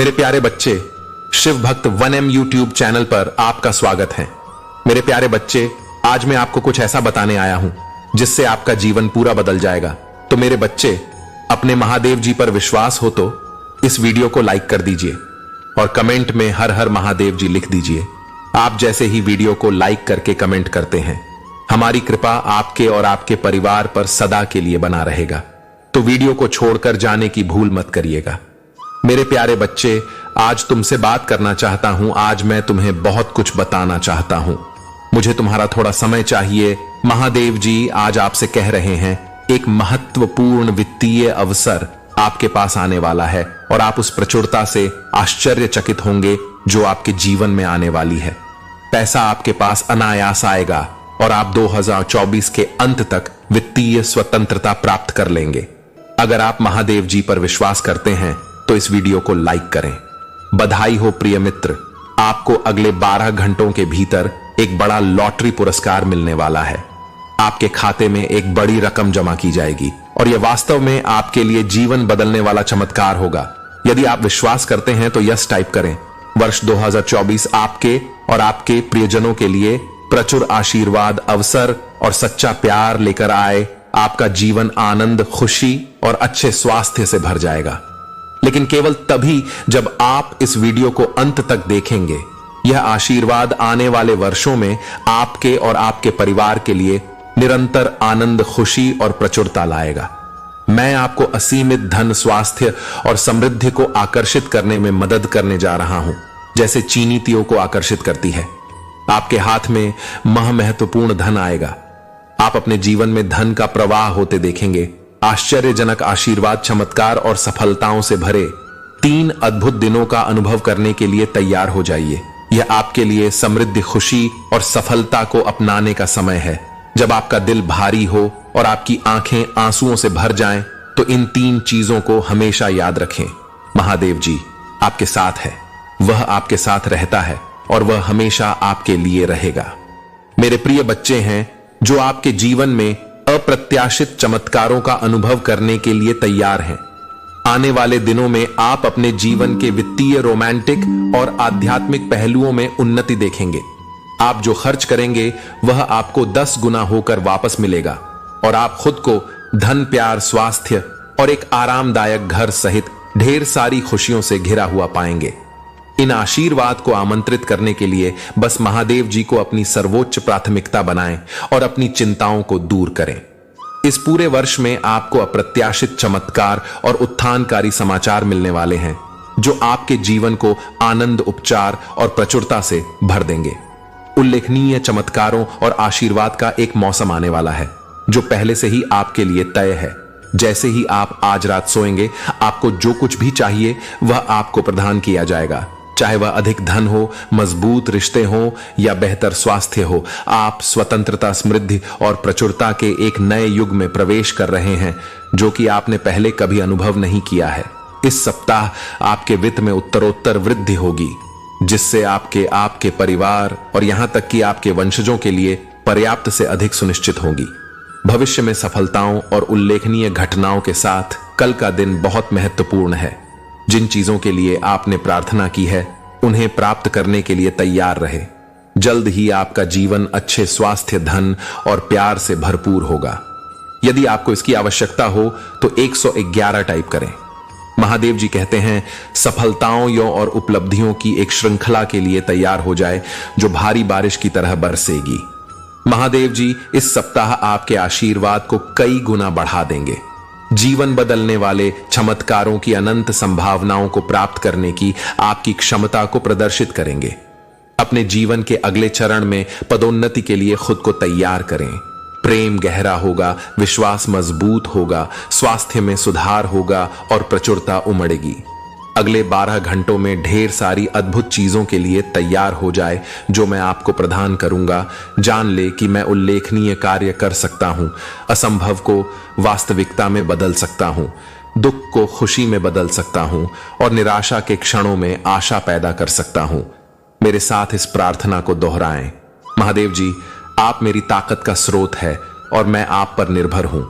मेरे प्यारे बच्चे, शिव भक्त 1M यूट्यूब चैनल पर आपका स्वागत है। मेरे प्यारे बच्चे, आज मैं आपको कुछ ऐसा बताने आया हूं जिससे आपका जीवन पूरा बदल जाएगा। तो मेरे बच्चे, अपने महादेव जी पर विश्वास हो तो इस वीडियो को लाइक कर दीजिए और कमेंट में हर हर महादेव जी लिख दीजिए। आप जैसे ही वीडियो को लाइक करके कमेंट करते हैं, हमारी कृपा आपके और आपके परिवार पर सदा के लिए बना रहेगा। तो वीडियो को छोड़कर जाने की भूल मत करिएगा। मेरे प्यारे बच्चे, आज तुमसे बात करना चाहता हूं। आज मैं तुम्हें बहुत कुछ बताना चाहता हूं। मुझे तुम्हारा थोड़ा समय चाहिए। महादेव जी आज आपसे कह रहे हैं, एक महत्वपूर्ण वित्तीय अवसर आपके पास आने वाला है और आप उस प्रचुरता से आश्चर्यचकित होंगे जो आपके जीवन में आने वाली है। पैसा आपके पास अनायास आएगा और आप 2024 के अंत तक वित्तीय स्वतंत्रता प्राप्त कर लेंगे। अगर आप महादेव जी पर विश्वास करते हैं तो इस वीडियो को लाइक करें। बधाई हो प्रिय मित्र, आपको अगले 12 घंटों के भीतर एक बड़ा लॉटरी पुरस्कार मिलने वाला है। आपके खाते में एक बड़ी रकम जमा की जाएगी और यह वास्तव में आपके लिए जीवन बदलने वाला चमत्कार होगा। यदि आप विश्वास करते हैं तो यस टाइप करें। वर्ष 2024 आपके और आपके प्रियजनों के लिए प्रचुर आशीर्वाद, अवसर और सच्चा प्यार लेकर आए। आपका जीवन आनंद, खुशी और अच्छे स्वास्थ्य से भर जाएगा, लेकिन केवल तभी जब आप इस वीडियो को अंत तक देखेंगे। यह आशीर्वाद आने वाले वर्षों में आपके और आपके परिवार के लिए निरंतर आनंद, खुशी और प्रचुरता लाएगा। मैं आपको असीमित धन, स्वास्थ्य और समृद्धि को आकर्षित करने में मदद करने जा रहा हूं, जैसे चीनी तीओं को आकर्षित करती है। आपके हाथ में महत्वपूर्ण धन आएगा। आप अपने जीवन में धन का प्रवाह होते देखेंगे। आश्चर्यजनक आशीर्वाद, चमत्कार और सफलताओं से भरे 3 अद्भुत दिनों का अनुभव करने के लिए तैयार हो जाइए। यह आपके लिए समृद्धि, खुशी और सफलता को अपनाने का समय है। जब आपका दिल भारी हो और आपकी आंखें आंसुओं से भर जाएं, तो इन 3 चीजों को हमेशा याद रखें। महादेव जी आपके साथ है, वह आपके साथ रहता है और वह हमेशा आपके लिए रहेगा। मेरे प्रिय बच्चे हैं जो आपके जीवन में अप्रत्याशित चमत्कारों का अनुभव करने के लिए तैयार हैं। आने वाले दिनों में आप अपने जीवन के वित्तीय, रोमांटिक और आध्यात्मिक पहलुओं में उन्नति देखेंगे। आप जो खर्च करेंगे वह आपको 10 गुना होकर वापस मिलेगा और आप खुद को धन, प्यार, स्वास्थ्य और एक आरामदायक घर सहित ढेर सारी खुशियों से घिरा हुआ पाएंगे। इन आशीर्वाद को आमंत्रित करने के लिए बस महादेव जी को अपनी सर्वोच्च प्राथमिकता बनाएं और अपनी चिंताओं को दूर करें। इस पूरे वर्ष में आपको अप्रत्याशित चमत्कार और उत्थानकारी समाचार मिलने वाले हैं जो आपके जीवन को आनंद, उपचार और प्रचुरता से भर देंगे। उल्लेखनीय चमत्कारों और आशीर्वाद का एक मौसम आने वाला है जो पहले से ही आपके लिए तय है। जैसे ही आप आज रात सोएंगे, आपको जो कुछ भी चाहिए वह आपको प्रदान किया जाएगा, चाहे वह अधिक धन हो, मजबूत रिश्ते हो या बेहतर स्वास्थ्य हो। आप स्वतंत्रता, समृद्धि और प्रचुरता के एक नए युग में प्रवेश कर रहे हैं जो कि आपने पहले कभी अनुभव नहीं किया है। इस सप्ताह आपके वित्त में उत्तरोत्तर वृद्धि होगी, जिससे आपके परिवार और यहां तक कि आपके वंशजों के लिए पर्याप्त से अधिक सुनिश्चित होगी। भविष्य में सफलताओं और उल्लेखनीय घटनाओं के साथ कल का दिन बहुत महत्वपूर्ण है। जिन चीजों के लिए आपने प्रार्थना की है उन्हें प्राप्त करने के लिए तैयार रहे। जल्द ही आपका जीवन अच्छे स्वास्थ्य, धन और प्यार से भरपूर होगा। यदि आपको इसकी आवश्यकता हो तो 111 टाइप करें। महादेव जी कहते हैं, सफलताओं और उपलब्धियों की एक श्रृंखला के लिए तैयार हो जाए जो भारी बारिश की तरह बरसेगी। महादेव जी इस सप्ताह आपके आशीर्वाद को कई गुना बढ़ा देंगे। जीवन बदलने वाले चमत्कारों की अनंत संभावनाओं को प्राप्त करने की आपकी क्षमता को प्रदर्शित करेंगे। अपने जीवन के अगले चरण में पदोन्नति के लिए खुद को तैयार करें। प्रेम गहरा होगा, विश्वास मजबूत होगा, स्वास्थ्य में सुधार होगा और प्रचुरता उमड़ेगी। अगले 12 घंटों में ढेर सारी अद्भुत चीजों के लिए तैयार हो जाए जो मैं आपको प्रदान करूंगा। जान ले कि मैं उल्लेखनीय कार्य कर सकता हूं, असंभव को वास्तविकता में बदल सकता हूं, दुख को खुशी में बदल सकता हूं और निराशा के क्षणों में आशा पैदा कर सकता हूं। मेरे साथ इस प्रार्थना को दोहराएं। महादेव जी, आप मेरी ताकत का स्रोत है और मैं आप पर निर्भर हूं।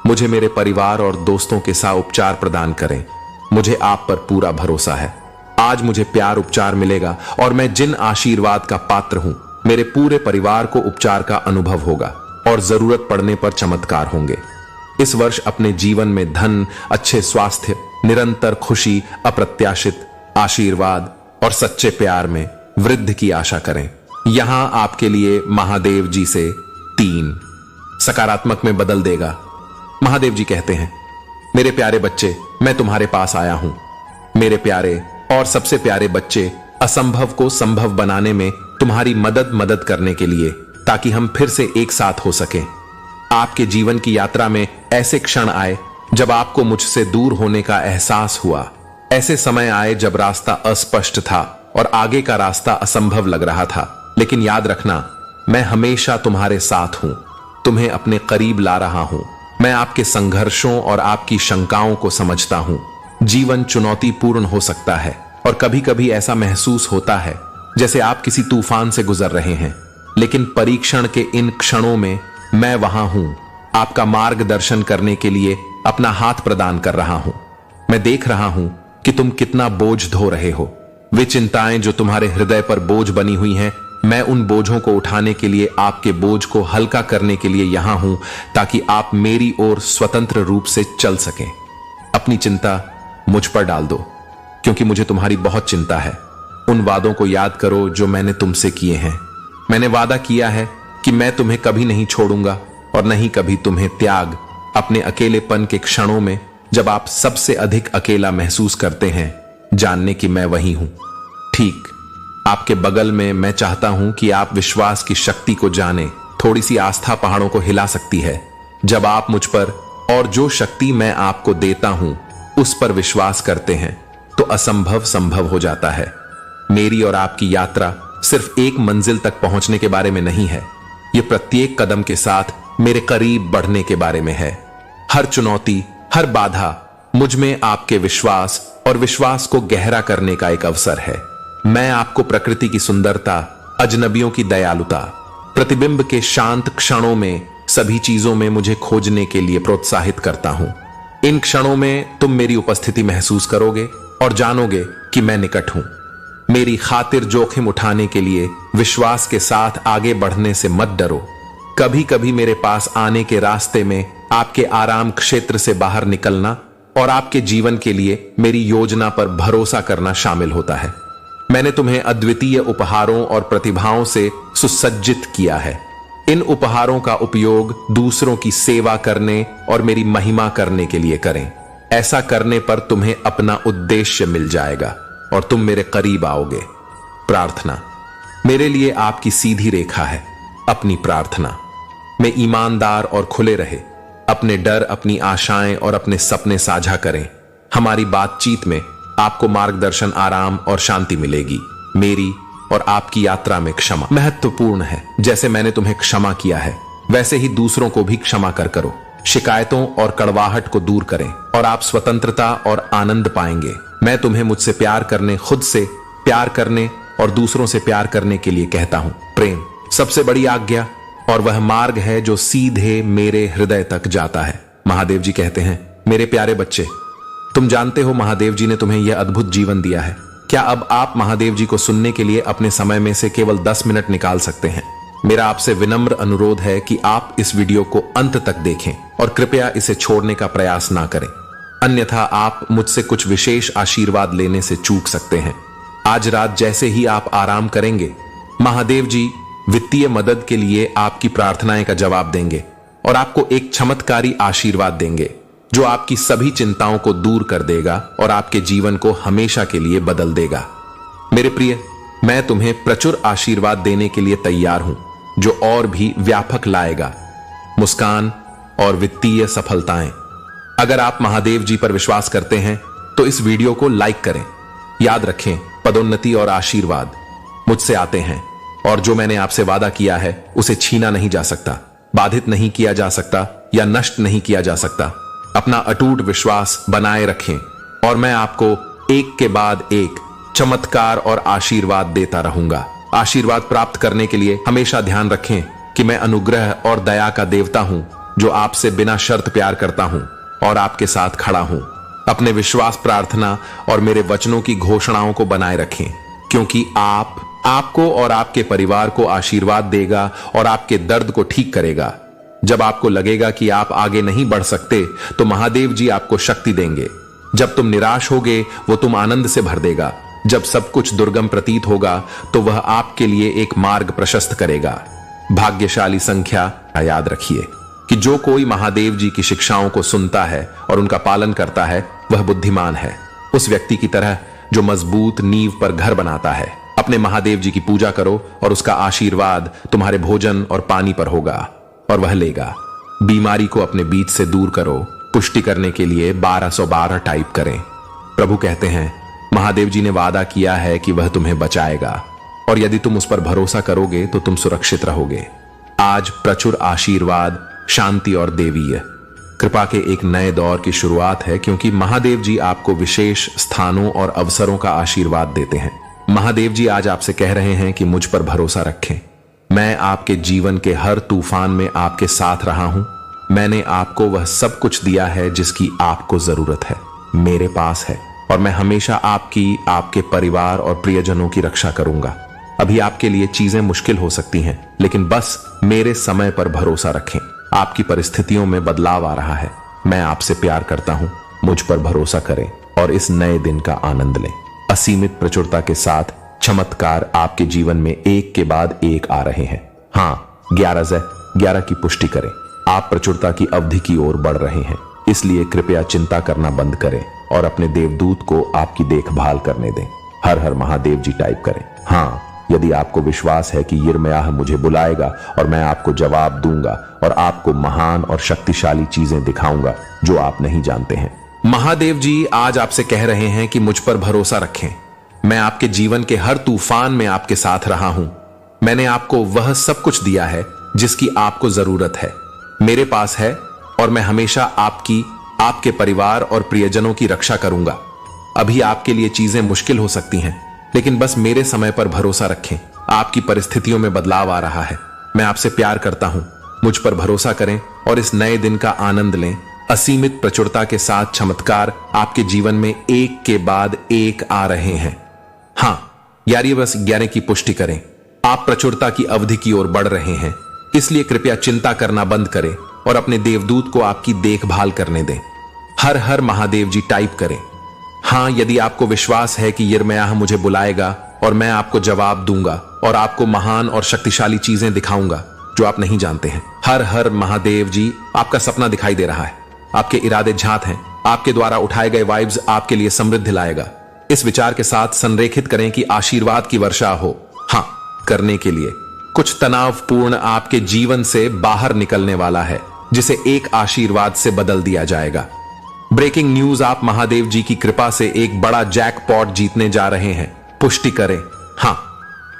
मुझे मेरे परिवार और दोस्तों के साथ उपचार प्रदान करें। मुझे आप पर पूरा भरोसा है। आज मुझे प्यार उपचार मिलेगा और मैं जिन आशीर्वाद का पात्र हूं, मेरे पूरे परिवार को उपचार का अनुभव होगा और जरूरत पड़ने पर चमत्कार होंगे। इस वर्ष अपने जीवन में धन, अच्छे स्वास्थ्य, निरंतर खुशी, अप्रत्याशित आशीर्वाद और सच्चे प्यार में वृद्धि की आशा करें। यहां आपके लिए महादेव जी से 3 सकारात्मक में बदल देगा। महादेव जी कहते हैं, मेरे प्यारे बच्चे, मैं तुम्हारे पास आया हूं। मेरे प्यारे और सबसे प्यारे बच्चे, असंभव को संभव बनाने में तुम्हारी मदद करने के लिए, ताकि हम फिर से एक साथ हो सकें। आपके जीवन की यात्रा में ऐसे क्षण आए जब आपको मुझसे दूर होने का एहसास हुआ। ऐसे समय आए जब रास्ता अस्पष्ट था और आगे का रास्ता असंभव लग रहा था। लेकिन याद रखना, मैं हमेशा तुम्हारे साथ हूं, तुम्हें अपने करीब ला रहा हूं। मैं आपके संघर्षों और आपकी शंकाओं को समझता हूं। जीवन चुनौतीपूर्ण हो सकता है और कभी कभी ऐसा महसूस होता है जैसे आप किसी तूफान से गुजर रहे हैं, लेकिन परीक्षण के इन क्षणों में मैं वहां हूं, आपका मार्गदर्शन करने के लिए अपना हाथ प्रदान कर रहा हूं। मैं देख रहा हूं कि तुम कितना बोझ ढो रहे हो। वे चिंताएं जो तुम्हारे हृदय पर बोझ बनी हुई हैं, मैं उन बोझों को उठाने के लिए, आपके बोझ को हल्का करने के लिए यहां हूं, ताकि आप मेरी ओर स्वतंत्र रूप से चल सकें। अपनी चिंता मुझ पर डाल दो, क्योंकि मुझे तुम्हारी बहुत चिंता है। उन वादों को याद करो जो मैंने तुमसे किए हैं। मैंने वादा किया है कि मैं तुम्हें कभी नहीं छोड़ूंगा और नहीं कभी तुम्हें त्याग। अपने अकेलेपन के क्षणों में, जब आप सबसे अधिक अकेला महसूस करते हैं, जानने की मैं वही हूं, ठीक आपके बगल में। मैं चाहता हूं कि आप विश्वास की शक्ति को जाने। थोड़ी सी आस्था पहाड़ों को हिला सकती है। जब आप मुझ पर और जो शक्ति मैं आपको देता हूं उस पर विश्वास करते हैं, तो असंभव संभव हो जाता है। मेरी और आपकी यात्रा सिर्फ एक मंजिल तक पहुंचने के बारे में नहीं है, यह प्रत्येक कदम के साथ मेरे करीब बढ़ने के बारे में है। हर चुनौती, हर बाधा मुझ में आपके विश्वास और विश्वास को गहरा करने का एक अवसर है। मैं आपको प्रकृति की सुंदरता, अजनबियों की दयालुता, प्रतिबिंब के शांत क्षणों में, सभी चीजों में मुझे खोजने के लिए प्रोत्साहित करता हूं। इन क्षणों में तुम मेरी उपस्थिति महसूस करोगे और जानोगे कि मैं निकट हूं। मेरी खातिर जोखिम उठाने के लिए विश्वास के साथ आगे बढ़ने से मत डरो। कभी कभी मेरे पास आने के रास्ते में आपके आराम क्षेत्र से बाहर निकलना और आपके जीवन के लिए मेरी योजना पर भरोसा करना शामिल होता है। मैंने तुम्हें अद्वितीय उपहारों और प्रतिभाओं से सुसज्जित किया है। इन उपहारों का उपयोग दूसरों की सेवा करने और मेरी महिमा करने के लिए करें। ऐसा करने पर तुम्हें अपना उद्देश्य मिल जाएगा और तुम मेरे करीब आओगे। प्रार्थना मेरे लिए आपकी सीधी रेखा है। अपनी प्रार्थना में ईमानदार और खुले रहे। अपने डर, अपनी आशाएं और अपने सपने साझा करें। हमारी बातचीत में आपको मार्गदर्शन, आराम और शांति मिलेगी। मेरी और आपकी यात्रा में क्षमा महत्वपूर्ण है। जैसे मैंने तुम्हें क्षमा किया है, वैसे ही दूसरों को भी क्षमा करो। शिकायतों और कड़वाहट को दूर करें और आप स्वतंत्रता और आनंद पाएंगे। मैं तुम्हें मुझसे प्यार करने, खुद से प्यार करने और दूसरों से प्यार करने के लिए कहता हूं। प्रेम सबसे बड़ी आज्ञा और वह मार्ग है जो सीधे मेरे हृदय तक जाता है। महादेव जी कहते हैं, मेरे प्यारे बच्चे, तुम जानते हो महादेव जी ने तुम्हें यह अद्भुत जीवन दिया है। क्या अब आप महादेव जी को सुनने के लिए अपने समय में से केवल 10 मिनट निकाल सकते हैं? मेरा आपसे विनम्र अनुरोध है कि आप इस वीडियो को अंत तक देखें और कृपया इसे छोड़ने का प्रयास ना करें, अन्यथा आप मुझसे कुछ विशेष आशीर्वाद लेने से चूक सकते हैं। आज रात जैसे ही आप आराम करेंगे, महादेव जी वित्तीय मदद के लिए आपकी प्रार्थनाएं का जवाब देंगे और आपको एक चमत्कारी आशीर्वाद देंगे जो आपकी सभी चिंताओं को दूर कर देगा और आपके जीवन को हमेशा के लिए बदल देगा। मेरे प्रिय, मैं तुम्हें प्रचुर आशीर्वाद देने के लिए तैयार हूं, जो और भी व्यापक लाएगा मुस्कान और वित्तीय सफलताएं। अगर आप महादेव जी पर विश्वास करते हैं तो इस वीडियो को लाइक करें। याद रखें, पदोन्नति और आशीर्वाद मुझसे आते हैं और जो मैंने आपसे वादा किया है उसे छीना नहीं जा सकता, बाधित नहीं किया जा सकता या नष्ट नहीं किया जा सकता। अपना अटूट विश्वास बनाए रखें और मैं आपको एक के बाद एक चमत्कार और आशीर्वाद देता रहूंगा। आशीर्वाद प्राप्त करने के लिए हमेशा ध्यान रखें कि मैं अनुग्रह और दया का देवता हूं, जो आपसे बिना शर्त प्यार करता हूं और आपके साथ खड़ा हूं। अपने विश्वास, प्रार्थना और मेरे वचनों की घोषणाओं को बनाए रखें, क्योंकि आपको और आपके परिवार को आशीर्वाद देगा और आपके दर्द को ठीक करेगा। जब आपको लगेगा कि आप आगे नहीं बढ़ सकते, तो महादेव जी आपको शक्ति देंगे। जब तुम निराश होगे, वो तुम आनंद से भर देगा। जब सब कुछ दुर्गम प्रतीत होगा, तो वह आपके लिए एक मार्ग प्रशस्त करेगा। भाग्यशाली संख्या याद रखिए कि जो कोई महादेव जी की शिक्षाओं को सुनता है और उनका पालन करता है, वह बुद्धिमान है, उस व्यक्ति की तरह जो मजबूत नींव पर घर बनाता है। अपने महादेव जी की पूजा करो और उसका आशीर्वाद तुम्हारे भोजन और पानी पर होगा और वह लेगा। बीमारी को अपने बीच से दूर करो। पुष्टि करने के लिए 1212 टाइप करें। प्रभु कहते हैं, महादेव जी ने वादा किया है कि वह तुम्हें बचाएगा और यदि तुम उस पर भरोसा करोगे तो तुम सुरक्षित रहोगे। आज प्रचुर आशीर्वाद, शांति और देवीय कृपा के एक नए दौर की शुरुआत है, क्योंकि महादेव जी आपको विशेष स्थानों और अवसरों का आशीर्वाद देते हैं। महादेव जी आज आपसे कह रहे हैं कि मुझ पर भरोसा रखें। मैं आपके जीवन के हर तूफान में आपके साथ रहा हूं। मैंने आपको वह सब कुछ दिया है जिसकी आपको जरूरत है, मेरे पास है, और मैं हमेशा आपकी, आपके परिवार और प्रियजनों की रक्षा करूंगा। अभी आपके लिए चीजें मुश्किल हो सकती हैं, लेकिन बस मेरे समय पर भरोसा रखें। आपकी परिस्थितियों में बदलाव आ रहा है। मैं आपसे प्यार करता हूं, मुझ पर भरोसा करें और इस नए दिन का आनंद लें। असीमित प्रचुरता के साथ चमत्कार आपके जीवन में एक के बाद एक आ रहे हैं। हाँ, 11 की पुष्टि करें। आप प्रचुरता की अवधि की ओर बढ़ रहे हैं, इसलिए कृपया चिंता करना बंद करें और अपने देवदूत को आपकी देखभाल करने दें। हर हर महादेव जी टाइप करें। हाँ, यदि आपको विश्वास है कि यिर्मयाह मुझे बुलाएगा और मैं आपको जवाब दूंगा और आपको महान और शक्तिशाली चीजें दिखाऊंगा जो आप नहीं जानते हैं। महादेव जी आज आपसे कह रहे हैं कि मुझ पर भरोसा रखें। मैं आपके जीवन के हर तूफान में आपके साथ रहा हूं। मैंने आपको वह सब कुछ दिया है जिसकी आपको जरूरत है, मेरे पास है, और मैं हमेशा आपकी, आपके परिवार और प्रियजनों की रक्षा करूंगा। अभी आपके लिए चीजें मुश्किल हो सकती हैं, लेकिन बस मेरे समय पर भरोसा रखें। आपकी परिस्थितियों में बदलाव आ रहा है। मैं आपसे प्यार करता हूं, मुझ पर भरोसा करें और इस नए दिन का आनंद लें। असीमित प्रचुरता के साथ चमत्कार आपके जीवन में एक के बाद एक आ रहे हैं। हाँ, 11 की पुष्टि करें। आप प्रचुरता की अवधि की ओर बढ़ रहे हैं, इसलिए कृपया चिंता करना बंद करें और अपने देवदूत को आपकी देखभाल करने दें। हर हर महादेव जी टाइप करें। हाँ, यदि आपको विश्वास है कि यिर्मयाह मुझे बुलाएगा और मैं आपको जवाब दूंगा और आपको महान और शक्तिशाली चीजें दिखाऊंगा जो आप नहीं जानते हैं। हर हर महादेव जी। आपका सपना दिखाई दे रहा है, आपके इरादे झात हैं। आपके द्वारा उठाए गए वाइब्स आपके लिए समृद्धि लाएगा। इस विचार के साथ संरेखित करें कि आशीर्वाद की वर्षा हो। हाँ, करने के लिए कुछ तनावपूर्ण आपके जीवन से बाहर निकलने वाला है, जिसे एक आशीर्वाद से बदल दिया जाएगा। ब्रेकिंग न्यूज, आप महादेव जी की कृपा से एक बड़ा जैकपॉट जीतने जा रहे हैं। पुष्टि करें। हाँ,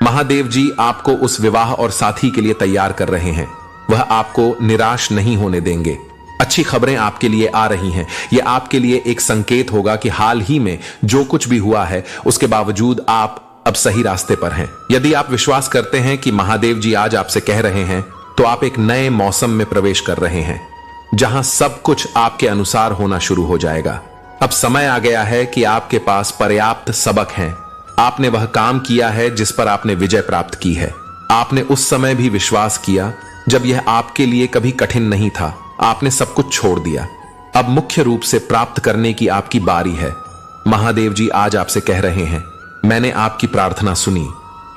महादेव जी आपको उस विवाह और साथी के लिए तैयार कर रहे हैं। वह आपको निराश नहीं होने देंगे। अच्छी खबरें आपके लिए आ रही हैं। यह आपके लिए एक संकेत होगा कि हाल ही में जो कुछ भी हुआ है, उसके बावजूद आप अब सही रास्ते पर हैं। यदि आप विश्वास करते हैं कि महादेव जी आज आपसे कह रहे हैं, तो आप एक नए मौसम में प्रवेश कर रहे हैं, जहां सब कुछ आपके अनुसार होना शुरू हो जाएगा। अब समय आ गया है कि आपके पास पर्याप्त सबक हैं। आपने वह काम किया है जिस पर आपने विजय प्राप्त की है। आपने उस समय भी विश्वास किया जब यह आपके लिए कभी कठिन नहीं था। आपने सब कुछ छोड़ दिया। अब मुख्य रूप से प्राप्त करने की आपकी बारी है। महादेव जी आज आपसे कह रहे हैं, मैंने आपकी प्रार्थना सुनी।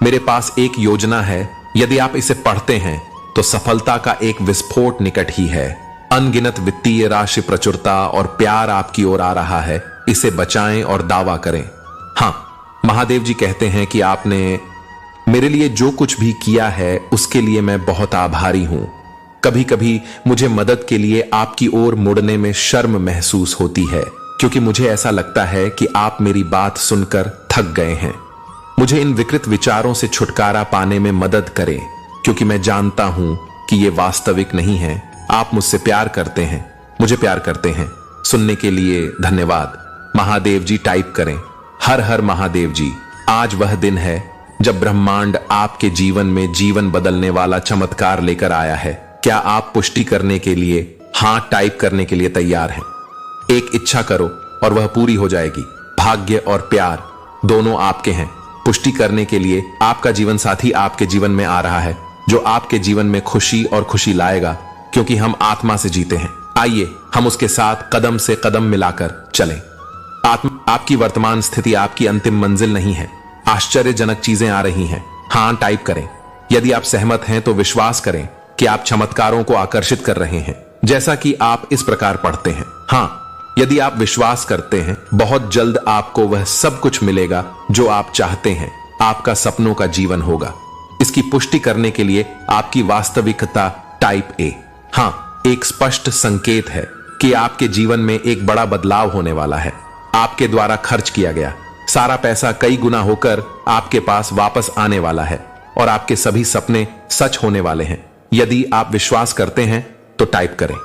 मेरे पास एक योजना है। यदि आप इसे पढ़ते हैं तो सफलता का एक विस्फोट निकट ही है। अनगिनत वित्तीय राशि, प्रचुरता और प्यार आपकी ओर आ रहा है। इसे बचाएं और दावा करें। हाँ, महादेव जी कहते हैं कि आपने मेरे लिए जो कुछ भी किया है उसके लिए मैं बहुत आभारी हूं। कभी कभी मुझे मदद के लिए आपकी ओर मुड़ने में शर्म महसूस होती है, क्योंकि मुझे ऐसा लगता है कि आप मेरी बात सुनकर थक गए हैं। मुझे इन विकृत विचारों से छुटकारा पाने में मदद करें, क्योंकि मैं जानता हूं कि ये वास्तविक नहीं है। आप मुझसे प्यार करते हैं, मुझे प्यार करते हैं। सुनने के लिए धन्यवाद। महादेव जी टाइप करें। हर हर महादेव जी। आज वह दिन है जब ब्रह्मांड आपके जीवन में जीवन बदलने वाला चमत्कार लेकर आया है। क्या आप पुष्टि करने के लिए, हां टाइप करने के लिए तैयार हैं? एक इच्छा करो और वह पूरी हो जाएगी। भाग्य और प्यार दोनों आपके हैं। पुष्टि करने के लिए आपका जीवन साथी आपके जीवन में आ रहा है, जो आपके जीवन में खुशी और खुशी लाएगा, क्योंकि हम आत्मा से जीते हैं। आइए हम उसके साथ कदम से कदम मिलाकर चलें। आपकी वर्तमान स्थिति आपकी अंतिम मंजिल नहीं है। आश्चर्यजनक चीजें आ रही हैं। हाँ टाइप करें। यदि आप सहमत हैं तो विश्वास करें कि आप चमत्कारों को आकर्षित कर रहे हैं, जैसा कि आप इस प्रकार पढ़ते हैं। हाँ, यदि आप विश्वास करते हैं, बहुत जल्द आपको वह सब कुछ मिलेगा जो आप चाहते हैं। आपका सपनों का जीवन होगा। इसकी पुष्टि करने के लिए आपकी वास्तविकता टाइप ए। हाँ, एक स्पष्ट संकेत है कि आपके जीवन में एक बड़ा बदलाव होने वाला है। आपके द्वारा खर्च किया गया सारा पैसा कई गुना होकर आपके पास वापस आने वाला है और आपके सभी सपने सच होने वाले हैं। यदि आप विश्वास करते हैं तो टाइप करें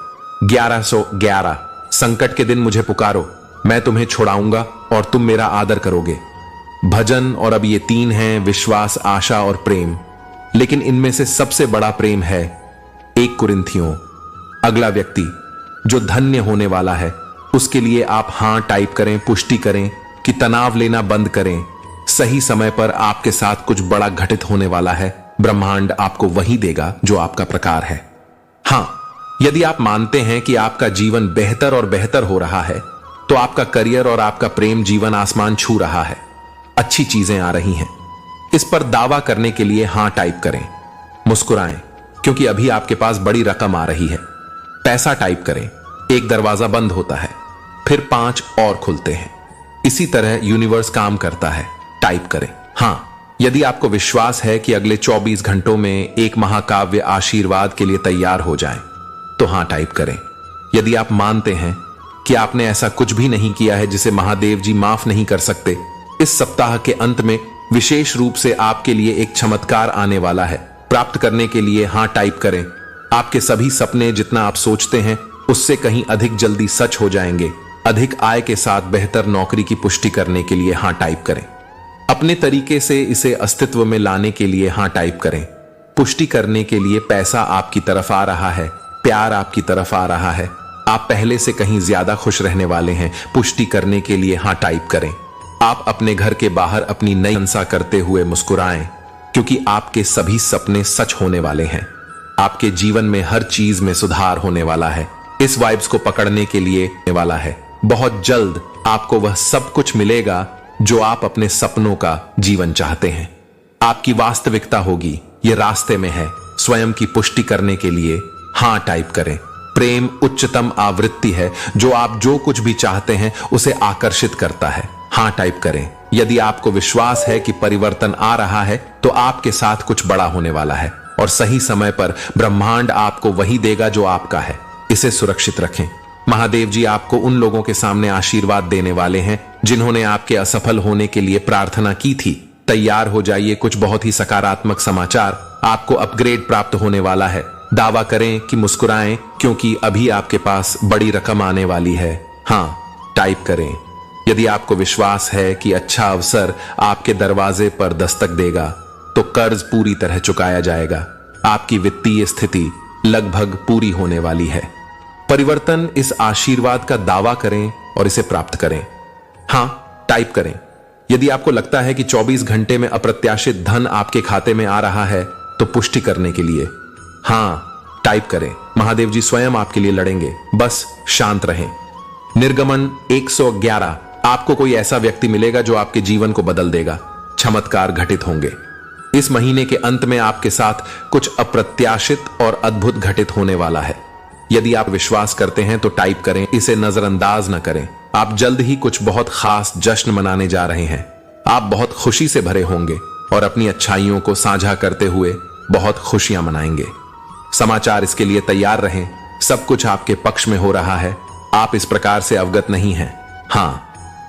1111। संकट के दिन मुझे पुकारो, मैं तुम्हें छुड़ाऊंगा और तुम मेरा आदर करोगे। भजन। और अब ये 3 हैं, विश्वास, आशा और प्रेम। लेकिन इनमें से सबसे बड़ा प्रेम है 1 कुरिन्थियों। अगला व्यक्ति जो धन्य होने वाला है, उसके लिए आप हां टाइप करें। पुष्टि करें कि तनाव लेना बंद करें। सही समय पर आपके साथ कुछ बड़ा घटित होने वाला है। ब्रह्मांड आपको वही देगा जो आपका प्रकार है। हां, यदि आप मानते हैं कि आपका जीवन बेहतर और बेहतर हो रहा है, तो आपका करियर और आपका प्रेम जीवन आसमान छू रहा है। अच्छी चीजें आ रही हैं। इस पर दावा करने के लिए हां टाइप करें। मुस्कुराएं, क्योंकि अभी आपके पास बड़ी रकम आ रही है। पैसा टाइप करें। एक दरवाजा बंद होता है, फिर 5 और खुलते हैं। इसी तरह यूनिवर्स काम करता है। टाइप करें। हां, यदि आपको विश्वास है कि अगले 24 घंटों में एक महाकाव्य आशीर्वाद के लिए तैयार हो जाए, तो हां टाइप करें। यदि आप मानते हैं कि आपने ऐसा कुछ भी नहीं किया है जिसे महादेव जी माफ नहीं कर सकते, इस सप्ताह के अंत में विशेष रूप से आपके लिए एक चमत्कार आने वाला है। प्राप्त करने के लिए हां टाइप करें। आपके सभी सपने जितना आप सोचते हैं उससे कहीं अधिक जल्दी सच हो जाएंगे। अधिक आय के साथ बेहतर नौकरी की पुष्टि करने के लिए हां टाइप करें। अपने तरीके से इसे अस्तित्व में लाने के लिए हां टाइप करें। पुष्टि करने के लिए पैसा आपकी तरफ आ रहा है, प्यार आपकी तरफ आ रहा है। आप पहले से कहीं ज्यादा खुश रहने वाले हैं। पुष्टि करने के लिए हां टाइप करें। आप अपने घर के बाहर अपनी नई मनसा करते हुए मुस्कुराएं, क्योंकि आपके सभी सपने सच होने वाले हैं। आपके जीवन में हर चीज में सुधार होने वाला है। इस वाइब्स को पकड़ने के लिए वाला है। बहुत जल्द आपको वह सब कुछ मिलेगा जो आप अपने सपनों का जीवन चाहते हैं। आपकी वास्तविकता होगी, यह रास्ते में है। स्वयं की पुष्टि करने के लिए हां टाइप करें। प्रेम उच्चतम आवृत्ति है, जो आप जो कुछ भी चाहते हैं उसे आकर्षित करता है। हां टाइप करें। यदि आपको विश्वास है कि परिवर्तन आ रहा है, तो आपके साथ कुछ बड़ा होने वाला है और सही समय पर ब्रह्मांड आपको वही देगा जो आपका है। इसे सुरक्षित रखें। महादेव जी आपको उन लोगों के सामने आशीर्वाद देने वाले हैं जिन्होंने आपके असफल होने के लिए प्रार्थना की थी। तैयार हो जाइए, कुछ बहुत ही सकारात्मक समाचार। आपको अपग्रेड प्राप्त होने वाला है। दावा करें कि मुस्कुराएं, क्योंकि अभी आपके पास बड़ी रकम आने वाली है। हां टाइप करें। यदि आपको विश्वास है कि अच्छा अवसर आपके दरवाजे पर दस्तक देगा, तो कर्ज पूरी तरह चुकाया जाएगा। आपकी वित्तीय स्थिति लगभग पूरी होने वाली है। परिवर्तन, इस आशीर्वाद का दावा करें और इसे प्राप्त करें। हां टाइप करें। यदि आपको लगता है कि 24 घंटे में अप्रत्याशित धन आपके खाते में आ रहा है, तो पुष्टि करने के लिए हां टाइप करें। महादेव जी स्वयं आपके लिए लड़ेंगे, बस शांत रहें। निर्गमन 111। आपको कोई ऐसा व्यक्ति मिलेगा जो आपके जीवन को बदल देगा। चमत्कार घटित होंगे। इस महीने के अंत में आपके साथ कुछ अप्रत्याशित और अद्भुत घटित होने वाला है। यदि आप विश्वास करते हैं तो टाइप करें। इसे नजरअंदाज न करें। आप जल्द ही कुछ बहुत खास जश्न मनाने जा रहे हैं। आप बहुत खुशी से भरे होंगे और अपनी अच्छाइयों को साझा करते हुए बहुत खुशियां मनाएंगे। समाचार इसके लिए तैयार रहें। सब कुछ आपके पक्ष में हो रहा है। आप इस प्रकार से अवगत नहीं हैं। हां,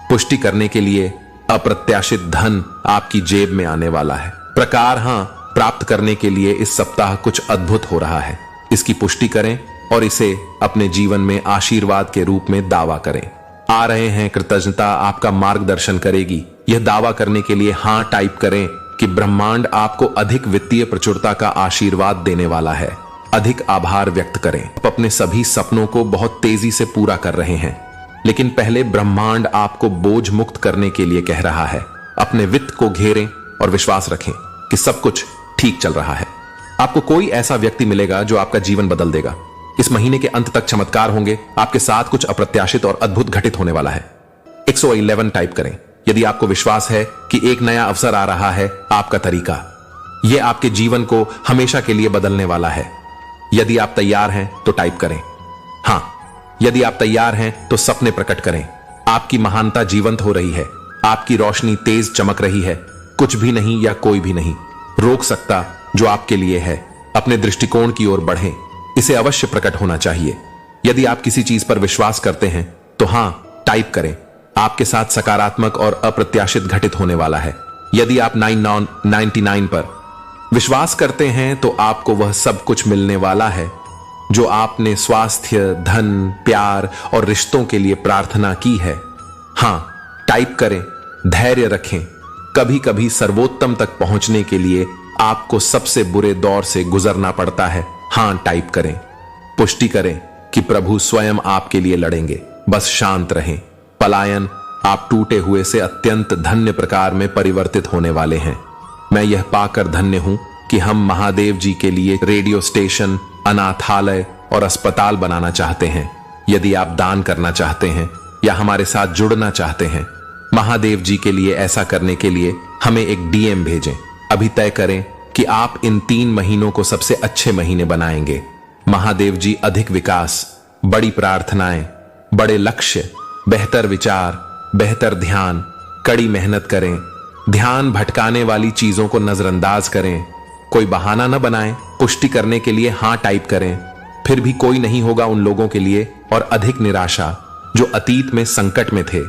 पुष्टि करने के लिए अप्रत्याशित धन आपकी जेब में आने वाला है। प्रकार हां, प्राप्त करने के लिए इस सप्ताह कुछ अद्भुत हो रहा है। इसकी पुष्टि करें और इसे अपने जीवन में आशीर्वाद के रूप में दावा करें। आ रहे हैं, कृतज्ञता आपका मार्गदर्शन करेगी। यह दावा करने के लिए हां टाइप करें कि ब्रह्मांड आपको अधिक वित्तीय प्रचुरता का आशीर्वाद देने वाला है। अधिक आभार व्यक्त करें। आप अपने सभी सपनों को बहुत तेजी से पूरा कर रहे हैं, लेकिन पहले ब्रह्मांड आपको बोझ मुक्त करने के लिए कह रहा है। अपने वित्त को घेरें और विश्वास रखें कि सब कुछ ठीक चल रहा है। आपको कोई ऐसा व्यक्ति मिलेगा जो आपका जीवन बदल देगा। इस महीने के अंत तक चमत्कार होंगे। आपके साथ कुछ अप्रत्याशित और अद्भुत घटित होने वाला है। 111 टाइप करें यदि आपको विश्वास है कि एक नया अवसर आ रहा है। आपका तरीका यह आपके जीवन को हमेशा के लिए बदलने वाला है। यदि आप तैयार हैं तो टाइप करें हां। यदि आप तैयार हैं तो सपने प्रकट करें। आपकी महानता जीवंत हो रही है। आपकी रोशनी तेज चमक रही है। कुछ भी नहीं या कोई भी नहीं रोक सकता जो आपके लिए है। अपने दृष्टिकोण की ओर बढ़ें। इसे अवश्य प्रकट होना चाहिए। यदि आप किसी चीज पर विश्वास करते हैं तो हां टाइप करें। आपके साथ सकारात्मक और अप्रत्याशित घटित होने वाला है। यदि आप 99 पर विश्वास करते हैं तो आपको वह सब कुछ मिलने वाला है जो आपने स्वास्थ्य, धन, प्यार और रिश्तों के लिए प्रार्थना की है। हां टाइप करें। धैर्य रखें। कभी कभी सर्वोत्तम तक पहुंचने के लिए आपको सबसे बुरे दौर से गुजरना पड़ता है। हां टाइप करें। पुष्टि करें कि प्रभु स्वयं आपके लिए लड़ेंगे। बस शांत रहें। पलायन आप टूटे हुए से अत्यंत धन्य प्रकार में परिवर्तित होने वाले हैं। मैं यह पाकर धन्य हूं कि हम महादेव जी के लिए रेडियो स्टेशन, अनाथालय और अस्पताल बनाना चाहते हैं। यदि आप दान करना चाहते हैं या हमारे साथ जुड़ना चाहते हैं महादेव जी के लिए, ऐसा करने के लिए हमें एक डीएम भेजें। अभी तय करें कि आप इन 3 महीनों को सबसे अच्छे महीने बनाएंगे। महादेव जी अधिक विकास, बड़ी प्रार्थनाएं, बड़े लक्ष्य, बेहतर विचार, बेहतर ध्यान, कड़ी मेहनत करें। ध्यान भटकाने वाली चीजों को नजरअंदाज करें। कोई बहाना न बनाएं। पुष्टि करने के लिए हां टाइप करें। फिर भी कोई नहीं होगा उन लोगों के लिए और अधिक निराशा जो अतीत में संकट में थे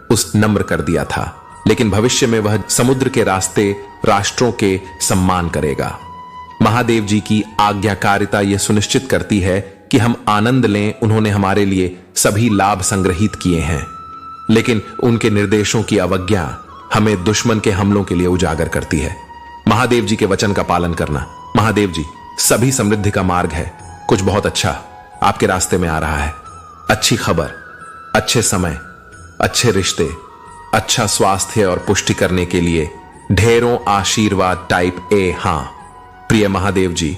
उस नम्र कर दिया था, लेकिन भविष्य में वह समुद्र के रास्ते राष्ट्रों के सम्मान करेगा। महादेव जी की आज्ञाकारिता यह सुनिश्चित करती है कि हम आनंद लें। उन्होंने हमारे लिए सभी लाभ संग्रहित किए हैं, लेकिन उनके निर्देशों की अवज्ञा हमें दुश्मन के हमलों के लिए उजागर करती है। महादेव जी के वचन का पालन करना। महादेव जी सभी समृद्धि का मार्ग है। कुछ बहुत अच्छा आपके रास्ते में आ रहा है। अच्छी खबर, अच्छे समय, अच्छे रिश्ते, अच्छा स्वास्थ्य और पुष्टि करने के लिए ढेरों आशीर्वाद। टाइप ए हां। प्रिय महादेव जी,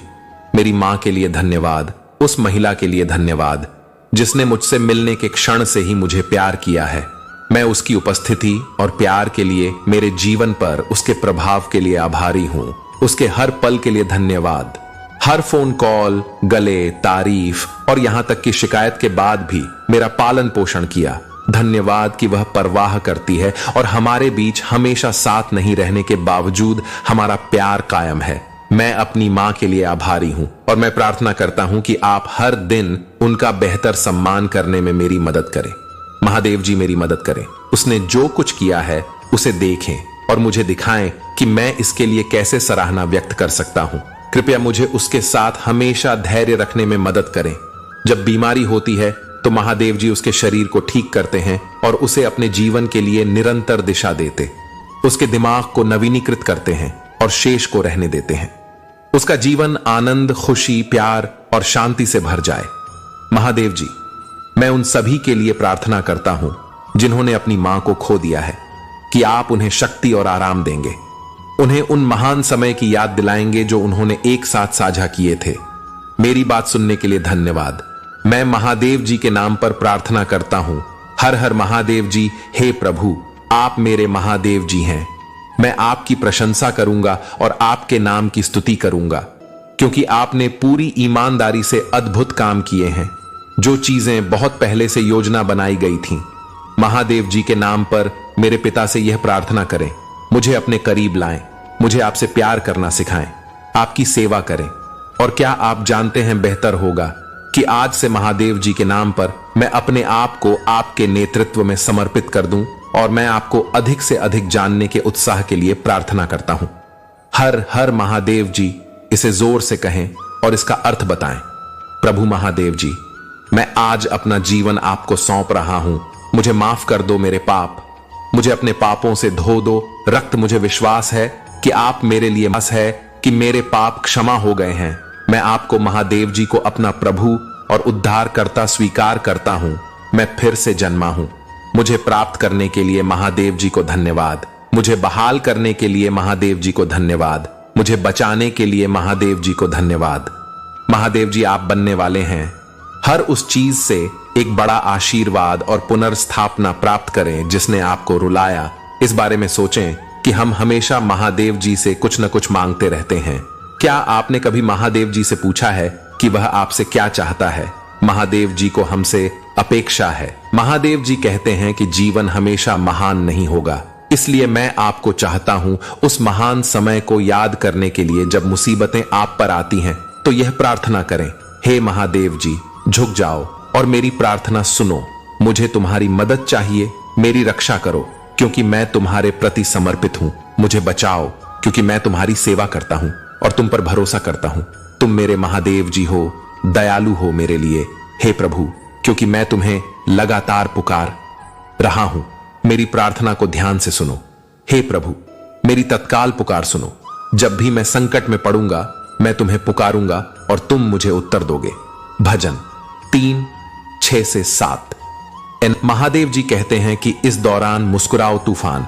मेरी मां के लिए धन्यवाद। उस महिला के लिए धन्यवाद जिसने मुझसे मिलने के क्षण से ही मुझे प्यार किया है। मैं उसकी उपस्थिति और प्यार के लिए, मेरे जीवन पर उसके प्रभाव के लिए आभारी हूं। उसके हर पल के लिए धन्यवाद। हर फोन कॉल, गले, तारीफ और यहां तक कि शिकायत के बाद भी मेरा पालन पोषण किया। धन्यवाद कि वह परवाह करती है और हमारे बीच हमेशा साथ नहीं रहने के बावजूद हमारा प्यार कायम है। मैं अपनी मां के लिए आभारी हूं और मैं प्रार्थना करता हूं कि आप हर दिन उनका बेहतर सम्मान करने में मेरी मदद करें। महादेव जी मेरी मदद करें। उसने जो कुछ किया है उसे देखें और मुझे दिखाएं कि मैं इसके लिए कैसे सराहना व्यक्त कर सकता हूं। कृपया मुझे उसके साथ हमेशा धैर्य रखने में मदद करें। जब बीमारी होती है तो महादेव जी उसके शरीर को ठीक करते हैं और उसे अपने जीवन के लिए निरंतर दिशा देते, उसके दिमाग को नवीनीकृत करते हैं और शेष को रहने देते हैं। उसका जीवन आनंद, खुशी, प्यार और शांति से भर जाए। महादेव जी, मैं उन सभी के लिए प्रार्थना करता हूं जिन्होंने अपनी मां को खो दिया है कि आप उन्हें शक्ति और आराम देंगे। उन्हें उन महान समय की याद दिलाएंगे जो उन्होंने एक साथ साझा किए थे। मेरी बात सुनने के लिए धन्यवाद। मैं महादेव जी के नाम पर प्रार्थना करता हूं। हर हर महादेव जी। हे प्रभु, आप मेरे महादेव जी हैं। मैं आपकी प्रशंसा करूंगा और आपके नाम की स्तुति करूंगा क्योंकि आपने पूरी ईमानदारी से अद्भुत काम किए हैं। जो चीजें बहुत पहले से योजना बनाई गई थीं। महादेव जी के नाम पर मेरे पिता से यह प्रार्थना करें, मुझे अपने करीब लाएं, मुझे आपसे प्यार करना सिखाएं, आपकी सेवा करें। और क्या आप जानते हैं, बेहतर होगा कि आज से महादेव जी के नाम पर मैं अपने आप को आपके नेतृत्व में समर्पित कर दूं और मैं आपको अधिक से अधिक जानने के उत्साह के लिए प्रार्थना करता हूं। हर हर महादेव जी, इसे जोर से कहें और इसका अर्थ बताएं। प्रभु महादेव जी, मैं आज अपना जीवन आपको सौंप रहा हूं। मुझे माफ कर दो मेरे पाप, मुझे अपने पापों से धो दो। रक्त मुझे विश्वास है कि आप मेरे लिए बस है कि मेरे पाप क्षमा हो गए हैं। मैं आपको महादेव जी को अपना प्रभु और उद्धारकर्ता स्वीकार करता हूं। मैं फिर से जन्मा हूं। मुझे प्राप्त करने के लिए महादेव जी को धन्यवाद। मुझे बहाल करने के लिए महादेव जी को धन्यवाद। मुझे बचाने के लिए महादेव जी को धन्यवाद। महादेव जी आप बनने वाले हैं। हर उस चीज से एक बड़ा आशीर्वाद और पुनर्स्थापना प्राप्त करें जिसने आपको रुलाया। इस बारे में सोचें कि हम हमेशा महादेव जी से कुछ न कुछ मांगते रहते हैं। क्या आपने कभी महादेव जी से पूछा है कि वह आपसे क्या चाहता है? महादेव जी को हमसे अपेक्षा है। महादेव जी कहते हैं कि जीवन हमेशा महान नहीं होगा, इसलिए मैं आपको चाहता हूं उस महान समय को याद करने के लिए जब मुसीबतें आप पर आती हैं तो यह प्रार्थना करें, हे महादेव जी झुक जाओ और मेरी प्रार्थना सुनो। मुझे तुम्हारी मदद चाहिए, मेरी रक्षा करो क्योंकि मैं तुम्हारे प्रति समर्पित हूं। मुझे बचाओ क्योंकि मैं तुम्हारी सेवा करता हूं और तुम पर भरोसा करता हूं। तुम मेरे महादेव जी हो, दयालु हो मेरे लिए। हे प्रभु, क्योंकि मैं तुम्हें लगातार पुकार रहा हूं, मेरी प्रार्थना को ध्यान से सुनो। हे प्रभु, मेरी तत्काल पुकार सुनो। जब भी मैं संकट में पड़ूंगा मैं तुम्हें पुकारूंगा और तुम मुझे उत्तर दोगे। भजन 3:6-7। महादेव जी कहते हैं कि इस दौरान मुस्कुराओ तूफान।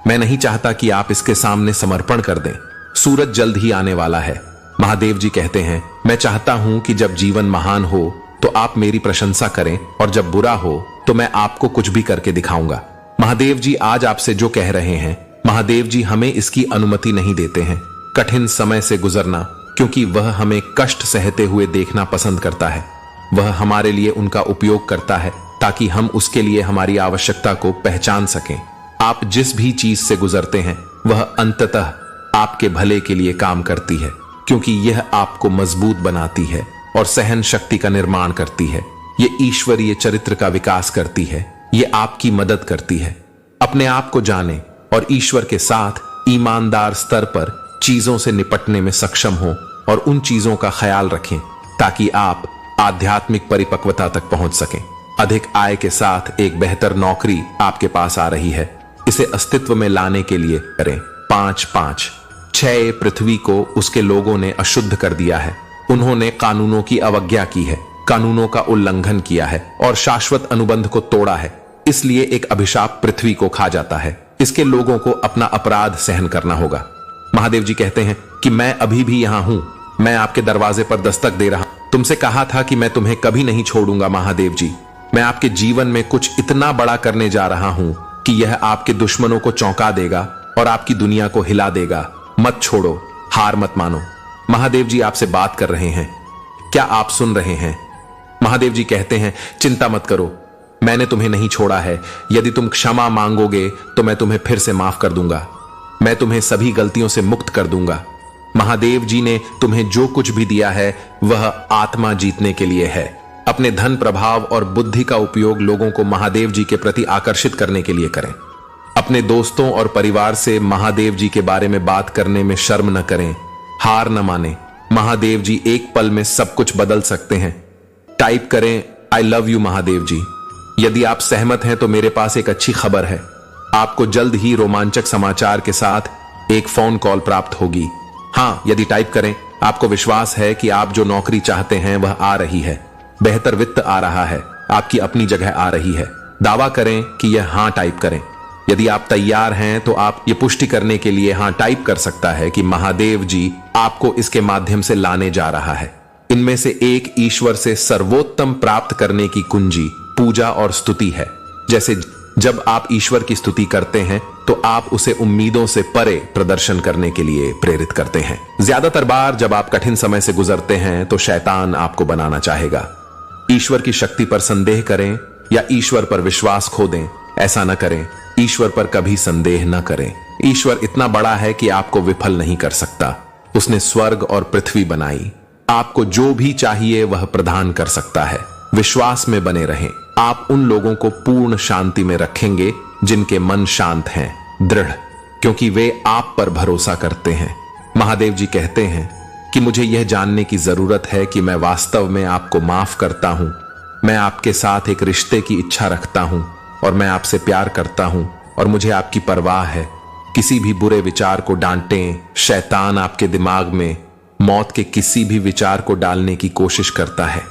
मैं नहीं चाहता कि आप इसके सामने समर्पण कर दें। सूरज जल्द ही आने वाला है। महादेव जी कहते हैं मैं चाहता हूं कि जब जीवन महान हो तो आप मेरी प्रशंसा करें और जब बुरा हो तो मैं आपको कुछ भी करके दिखाऊंगा। महादेव जी आज आपसे जो कह रहे हैं, महादेव जी हमें इसकी अनुमति नहीं देते हैं कठिन समय से गुजरना, क्योंकि वह हमें कष्ट सहते हुए देखना पसंद करता है। वह हमारे लिए उनका उपयोग करता है ताकि हम उसके लिए हमारी आवश्यकता को पहचान सकें। आप जिस भी चीज से गुजरते हैं वह अंततः आपके भले के लिए काम करती है, क्योंकि यह आपको मजबूत बनाती है और सहन शक्ति का निर्माण करती है। ये ईश्वरीय चरित्र का विकास करती है। ये आपकी मदद करती है। अपने आप को जाने और ईश्वर के साथ ईमानदार स्तर पर चीजों से निपटने में सक्षम हो और उन चीजों का ख्याल रखें ताकि आप आध्यात्मिक परिपक्वता तक पहुंच सकें। अधिक आय के साथ एक बेहतर नौकरी आपके पास आ रही है। इसे अस्तित्व में लाने के लिए करें। 5-5। 6 पृथ्वी को उसके लोगों ने अशुद्ध कर दिया है। उन्होंने कानूनों की अवज्ञा की है, कानूनों का उल्लंघन किया है और शाश्वत अनुबंध को तोड़ा है। इसलिए एक अभिशाप पृथ्वी को खा जाता है। इसके लोगों को अपना अपराध सहन करना होगा। महादेव जी कहते हैं कि मैं अभी भी यहां हूं। मैं आपके दरवाजे पर दस्तक दे रहा हूं। तुमसे कहा था कि मैं तुम्हें कभी नहीं छोड़ूंगा। महादेव जी, मैं आपके जीवन में कुछ इतना बड़ा करने जा रहा हूं कि यह आपके दुश्मनों को चौंका देगा और आपकी दुनिया को हिला देगा। मत छोड़ो, हार मत मानो। महादेव जी आपसे बात कर रहे हैं। क्या आप सुन रहे हैं? महादेव जी कहते हैं चिंता मत करो, मैंने तुम्हें नहीं छोड़ा है। यदि तुम क्षमा मांगोगे तो मैं तुम्हें फिर से माफ कर दूंगा। मैं तुम्हें सभी गलतियों से मुक्त कर दूंगा। महादेव जी ने तुम्हें जो कुछ भी दिया है वह आत्मा जीतने के लिए है। अपने धन, प्रभाव और बुद्धि का उपयोग लोगों को महादेव जी के प्रति आकर्षित करने के लिए करें। अपने दोस्तों और परिवार से महादेव जी के बारे में बात करने में शर्म न करें। हार न माने। महादेव जी एक पल में सब कुछ बदल सकते हैं। टाइप करें आई लव यू महादेव जी। यदि आप सहमत हैं तो मेरे पास एक अच्छी खबर है। आपको जल्द ही रोमांचक समाचार के साथ एक फोन कॉल प्राप्त होगी। हाँ, यदि टाइप करें। आपको विश्वास है कि आप जो नौकरी चाहते हैं वह आ रही है। बेहतर वित्त आ रहा है। आपकी अपनी जगह आ रही है। दावा करें कि यह हाँ टाइप करें। यदि आप तैयार हैं तो आप ये पुष्टि करने के लिए हाँ टाइप कर सकता है कि महादेव जी आपको इसके माध्यम से लाने जा रहा है। इनमें से एक ईश्वर से सर्वोत्तम प्राप्त करने की कुंजी पूजा और स्तुति है। जैसे जब आप ईश्वर की स्तुति करते हैं तो आप उसे उम्मीदों से परे प्रदर्शन करने के लिए प्रेरित करते हैं। ज्यादातर बार जब आप कठिन समय से गुजरते हैं तो शैतान आपको बनाना चाहेगा। ईश्वर की शक्ति पर संदेह करें या ईश्वर पर विश्वास खो दें। ऐसा न करें। ईश्वर पर कभी संदेह न करें। ईश्वर इतना बड़ा है कि आपको विफल नहीं कर सकता। उसने स्वर्ग और पृथ्वी बनाई। आपको जो भी चाहिए वह प्रदान कर सकता है। विश्वास में बने रहें। आप उन लोगों को पूर्ण शांति में रखेंगे जिनके मन शांत हैं, दृढ़, क्योंकि वे आप पर भरोसा करते हैं। महादेव जी कहते हैं कि मुझे यह जानने की जरूरत है कि मैं वास्तव में आपको माफ करता हूं। मैं आपके साथ एक रिश्ते की इच्छा रखता हूं और मैं आपसे प्यार करता हूं और मुझे आपकी परवाह है। किसी भी बुरे विचार को डांटें। शैतान आपके दिमाग में मौत के किसी भी विचार को डालने की कोशिश करता है।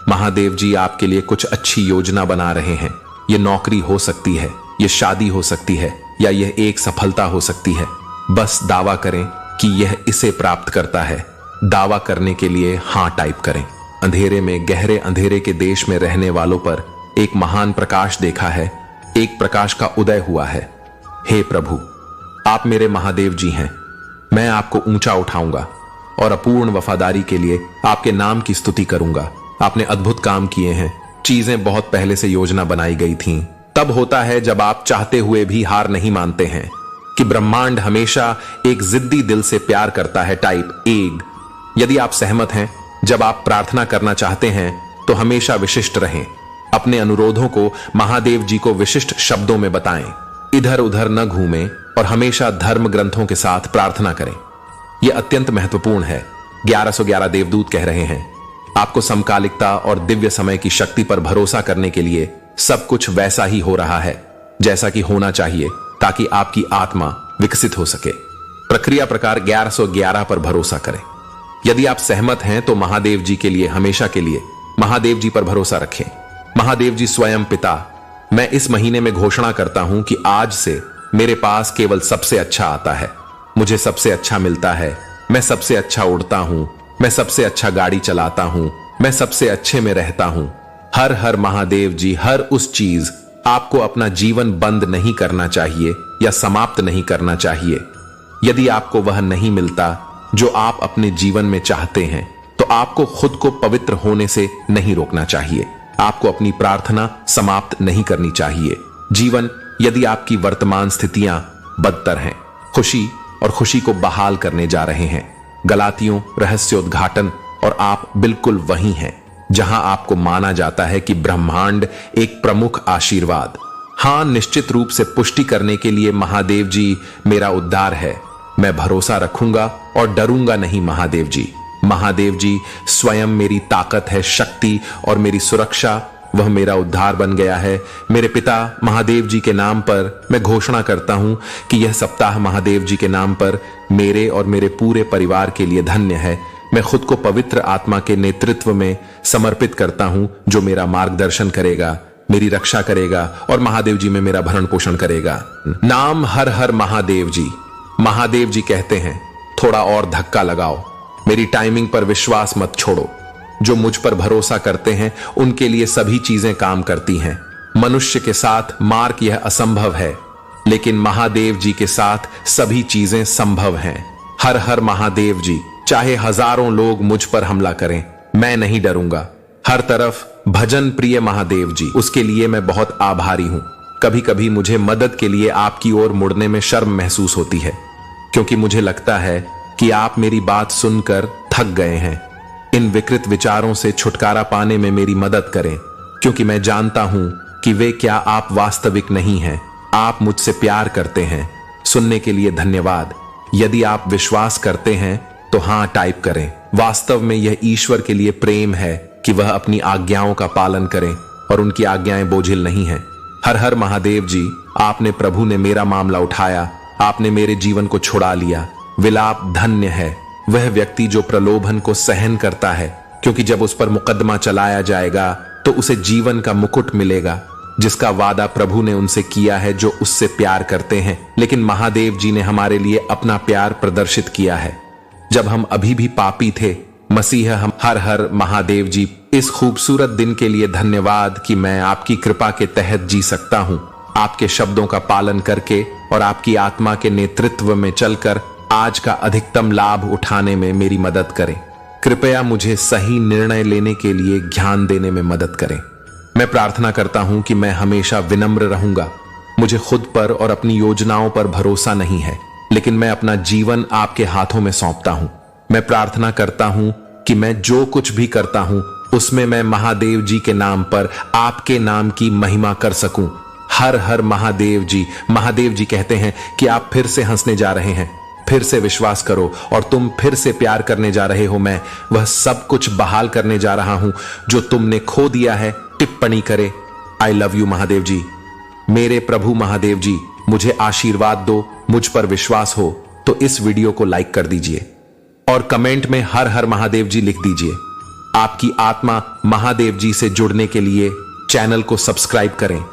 महादेव जी आपके लिए कुछ अच्छी योजना बना रहे हैं। ये नौकरी हो सकती है, ये शादी हो सकती है, या यह एक सफलता हो सकती है। बस दावा करें कि यह इसे प्राप्त करता है। दावा करने के लिए हां टाइप करें। अंधेरे में, गहरे अंधेरे के देश में रहने वालों पर एक महान प्रकाश देखा है, एक प्रकाश का उदय हुआ है। हे प्रभु, आप मेरे महादेव जी हैं। मैं आपको ऊंचा उठाऊंगा और अपूर्ण वफादारी के लिए आपके नाम की स्तुति करूंगा। आपने अद्भुत काम किए हैं। चीजें बहुत पहले से योजना बनाई गई थीं। तब होता है जब आप चाहते हुए भी हार नहीं मानते हैं कि ब्रह्मांड हमेशा एक जिद्दी दिल से प्यार करता है। Type egg. यदि आप सहमत हैं, जब आप प्रार्थना करना चाहते हैं तो हमेशा विशिष्ट रहें। अपने अनुरोधों को महादेव जी को विशिष्ट शब्दों में बताएं। इधर उधर न घूमें और हमेशा धर्म ग्रंथों के साथ प्रार्थना करें। यह अत्यंत महत्वपूर्ण है। 1111 देवदूत कह रहे हैं, आपको समकालिकता और दिव्य समय की शक्ति पर भरोसा करने के लिए सब कुछ वैसा ही हो रहा है जैसा कि होना चाहिए, ताकि आपकी आत्मा विकसित हो सके। प्रक्रिया प्रकार 1111 पर भरोसा करें। यदि आप सहमत हैं तो महादेव जी के लिए, हमेशा के लिए महादेव जी पर भरोसा रखें। महादेव जी स्वयं पिता, मैं इस महीने में घोषणा करता हूं कि आज से मेरे पास केवल सबसे अच्छा आता है। मुझे सबसे अच्छा मिलता है। मैं सबसे अच्छा उड़ता हूं। मैं सबसे अच्छा गाड़ी चलाता हूं। मैं सबसे अच्छे में रहता हूं। हर हर महादेव जी। हर उस चीज आपको अपना जीवन बंद नहीं करना चाहिए या समाप्त नहीं करना चाहिए। यदि आपको वह नहीं मिलता जो आप अपने जीवन में चाहते हैं, तो आपको खुद को पवित्र होने से नहीं रोकना चाहिए। आपको अपनी प्रार्थना समाप्त नहीं करनी चाहिए। जीवन, यदि आपकी वर्तमान स्थितियां बदतर हैं, खुशी और खुशी को बहाल करने जा रहे हैं। गलातियों रहस्योद्घाटन, और आप बिल्कुल वही हैं जहां आपको माना जाता है कि ब्रह्मांड एक प्रमुख आशीर्वाद। हां, निश्चित रूप से पुष्टि करने के लिए महादेव जी मेरा उद्धार है। मैं भरोसा रखूंगा और डरूंगा नहीं। महादेव जी, महादेव जी स्वयं मेरी ताकत है, शक्ति और मेरी सुरक्षा। वह मेरा उद्धार बन गया है। मेरे पिता महादेव जी के नाम पर मैं घोषणा करता हूं कि यह सप्ताह महादेव जी के नाम पर मेरे और मेरे पूरे परिवार के लिए धन्य है। मैं खुद को पवित्र आत्मा के नेतृत्व में समर्पित करता हूं, जो मेरा मार्गदर्शन करेगा, मेरी रक्षा करेगा और महादेव जी में मेरा भरण पोषण करेगा। नाम हर हर महादेव जी। महादेव जी कहते हैं, थोड़ा और धक्का लगाओ। मेरी टाइमिंग पर विश्वास मत छोड़ो। जो मुझ पर भरोसा करते हैं उनके लिए सभी चीजें काम करती हैं। मनुष्य के साथ मार्क यह असंभव है, लेकिन महादेव जी के साथ सभी चीजें संभव हैं। हर हर महादेव जी। चाहे हजारों लोग मुझ पर हमला करें, मैं नहीं डरूंगा। हर तरफ भजन प्रिय महादेव जी, उसके लिए मैं बहुत आभारी हूं। कभी कभी मुझे मदद के लिए आपकी ओर मुड़ने में शर्म महसूस होती है, क्योंकि मुझे लगता है कि आप मेरी बात सुनकर थक गए हैं। इन विकृत विचारों से छुटकारा पाने में मेरी मदद करें, क्योंकि मैं जानता हूं कि वे क्या आप वास्तविक नहीं हैं। आप मुझसे प्यार करते हैं। सुनने के लिए धन्यवाद। यदि आप विश्वास करते हैं तो हां टाइप करें। वास्तव में यह ईश्वर के लिए प्रेम है कि वह अपनी आज्ञाओं का पालन करें, और उनकी आज्ञाएं बोझिल नहीं हैं। हर हर महादेव जी। आपने, प्रभु ने मेरा मामला उठाया। आपने मेरे जीवन को छुड़ा लिया। विलाप धन्य है वह व्यक्ति जो प्रलोभन को सहन करता है, क्योंकि जब उस पर मुकदमा चलाया जाएगा तो उसे जीवन का मुकुट मिलेगा, जिसका वादा प्रभु ने उनसे किया है जो उससे प्यार करते हैं। लेकिन महादेव जी ने हमारे लिए अपना प्यार प्रदर्शित किया है जब हम अभी भी पापी थे। मसीह हम। हर हर महादेव जी। इस खूबसूरत दिन के लिए धन्यवाद कि मैं आपकी कृपा के तहत जी सकता हूं। आपके शब्दों का पालन करके और आपकी आत्मा के नेतृत्व में चलकर आज का अधिकतम लाभ उठाने में मेरी मदद करें। कृपया मुझे सही निर्णय लेने के लिए ज्ञान देने में मदद करें। मैं प्रार्थना करता हूं कि मैं हमेशा विनम्र रहूंगा। मुझे खुद पर और अपनी योजनाओं पर भरोसा नहीं है, लेकिन मैं अपना जीवन आपके हाथों में सौंपता हूं। मैं प्रार्थना करता हूं कि मैं जो कुछ भी करता हूं उसमें मैं महादेव जी के नाम पर आपके नाम की महिमा कर सकूं। हर हर महादेव जी। महादेव जी कहते हैं कि आप फिर से हंसने जा रहे हैं। फिर से विश्वास करो और तुम फिर से प्यार करने जा रहे हो। मैं वह सब कुछ बहाल करने जा रहा हूं जो तुमने खो दिया है। टिप्पणी करे, आई लव यू महादेव जी। मेरे प्रभु महादेव जी, मुझे आशीर्वाद दो। मुझ पर विश्वास हो तो इस वीडियो को लाइक कर दीजिए और कमेंट में हर हर महादेव जी लिख दीजिए। आपकी आत्मा महादेव जी से जुड़ने के लिए चैनल को सब्सक्राइब करें।